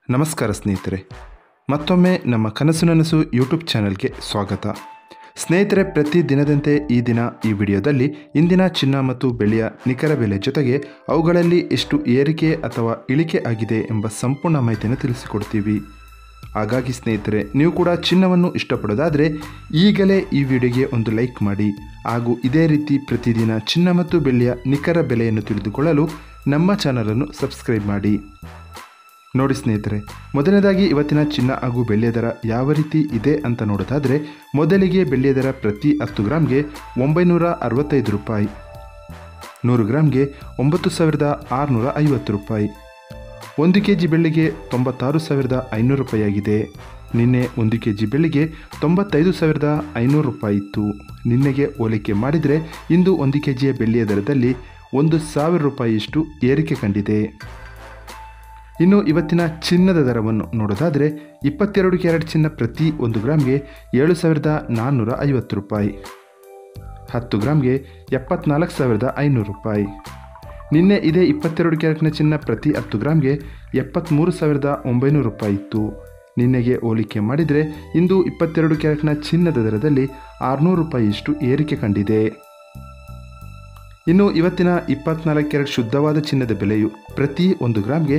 ನಮಸ್ಕಾರ ಸ್ನೇಹಿತರೆ, ಮತ್ತೊಮ್ಮೆ ನಮ್ಮ ಕನಸು ನನಸು ಯೂಟ್ಯೂಬ್ ಚಾನೆಲ್ಗೆ ಸ್ವಾಗತ. ಸ್ನೇಹಿತರೆ, ಪ್ರತಿ ದಿನದಂತೆ ಈ ದಿನ ಈ ವಿಡಿಯೋದಲ್ಲಿ ಇಂದಿನ ಚಿನ್ನ ಮತ್ತು ಬೆಳ್ಳಿಯ ನಿಖರ ಬೆಲೆ ಜೊತೆಗೆ ಅವುಗಳಲ್ಲಿ ಎಷ್ಟು ಏರಿಕೆ ಅಥವಾ ಇಳಿಕೆ ಆಗಿದೆ ಎಂಬ ಸಂಪೂರ್ಣ ಮಾಹಿತಿಯನ್ನು ತಿಳಿಸಿಕೊಡ್ತೀವಿ. ಹಾಗಾಗಿ ಸ್ನೇಹಿತರೆ, ನೀವು ಕೂಡ ಚಿನ್ನವನ್ನು ಇಷ್ಟಪಡೋದಾದರೆ ಈಗಲೇ ಈ ವಿಡಿಯೋಗೆ ಒಂದು ಲೈಕ್ ಮಾಡಿ ಹಾಗೂ ಇದೇ ರೀತಿ ಪ್ರತಿದಿನ ಚಿನ್ನ ಮತ್ತು ಬೆಳ್ಳಿಯ ನಿಖರ ಬೆಲೆಯನ್ನು ತಿಳಿದುಕೊಳ್ಳಲು ನಮ್ಮ ಚಾನಲನ್ನು ಸಬ್ಸ್ಕ್ರೈಬ್ ಮಾಡಿ. ನೋಡಿ ಸ್ನೇಹಿತರೆ, ಮೊದಲನೇದಾಗಿ ಇವತ್ತಿನ ಚಿನ್ನ ಹಾಗೂ ಬೆಳ್ಳಿಯ ದರ ಯಾವ ರೀತಿ ಇದೆ ಅಂತ ನೋಡೋದಾದರೆ, ಮೊದಲಿಗೆ ಬೆಳ್ಳಿಯ ದರ ಪ್ರತಿ 10 ಗ್ರಾಮ್ಗೆ 965 ರೂಪಾಯಿ, 100 ಗ್ರಾಮ್ಗೆ 9650 ರೂಪಾಯಿ, 1 ಕೆಜಿ ಬೆಳ್ಳಿಗೆ 96,500 ರೂಪಾಯಿ ಆಗಿದೆ. ನಿನ್ನೆ 1 ಕೆಜಿ ಬೆಳ್ಳಿಗೆ 95,500 ರೂಪಾಯಿ ಇತ್ತು. ನಿನ್ನೆಗೆ ಹೋಲಿಕೆ ಮಾಡಿದರೆ ಇಂದು 1 ಕೆಜಿಯ ಬೆಳ್ಳಿಯ ದರದಲ್ಲಿ 1,000 ರೂಪಾಯಿಯಷ್ಟು ಏರಿಕೆ ಕಂಡಿದೆ. ಇನ್ನು ಇವತ್ತಿನ ಚಿನ್ನದ ದರವನ್ನು ನೋಡೋದಾದರೆ, 22 ಕ್ಯಾರೆಟ್ ಚಿನ್ನ ಪ್ರತಿ 1 ಗ್ರಾಮ್ಗೆ 7,450 ರೂಪಾಯಿ, 10 ಗ್ರಾಮ್ಗೆ 74,500 ರೂಪಾಯಿ. ನಿನ್ನೆ ಇದೇ 22 ಕ್ಯಾರೆಟ್ನ ಚಿನ್ನ ಪ್ರತಿ 10 ಗ್ರಾಮ್ಗೆ 73,900 ರೂಪಾಯಿ ಇತ್ತು. ನಿನ್ನೆಗೆ ಹೋಲಿಕೆ ಮಾಡಿದರೆ ಇಂದು 22 ಕ್ಯಾರೆಟ್ನ ಚಿನ್ನದ ದರದಲ್ಲಿ 600 ರೂಪಾಯಿಯಷ್ಟು ಏರಿಕೆ ಕಂಡಿದೆ. ಇನ್ನು ಇವತ್ತಿನ 24 ಕ್ಯಾರೆಟ್ ಶುದ್ಧವಾದ ಚಿನ್ನದ ಬೆಲೆಯು ಪ್ರತಿ 1 ಗ್ರಾಮ್ಗೆ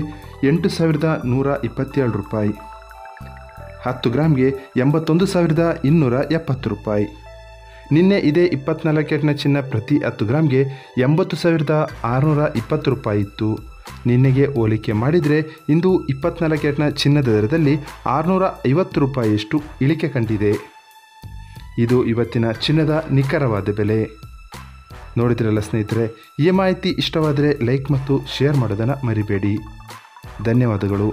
8,127 ರೂಪಾಯಿ, 10 ಗ್ರಾಮ್ಗೆ 81,270 ರೂಪಾಯಿ. ನಿನ್ನೆ ಇದೇ 24 ಕ್ಯಾರೆಟ್ನ ಚಿನ್ನ ಪ್ರತಿ 10 ಗ್ರಾಮ್ಗೆ 80,620 ರೂಪಾಯಿ ಇತ್ತು. ನಿನ್ನೆಗೆ ಹೋಲಿಕೆ ಮಾಡಿದರೆ ಇಂದು 24 ಕ್ಯಾರೆಟ್ನ ಚಿನ್ನದ ದರದಲ್ಲಿ 650 ರೂಪಾಯಿಯಷ್ಟು ಇಳಿಕೆ ಕಂಡಿದೆ. ಇದು ಇವತ್ತಿನ ಚಿನ್ನದ ನಿಖರವಾದ ಬೆಲೆ. ನೋಡಿದ್ರಲ್ಲ ಸ್ನೇಹಿತರೆ, ಈ ಮಾಹಿತಿ ಇಷ್ಟವಾದರೆ ಲೈಕ್ ಮತ್ತು ಶೇರ್ ಮಾಡೋದನ್ನು ಮರಿಬೇಡಿ. ಧನ್ಯವಾದಗಳು.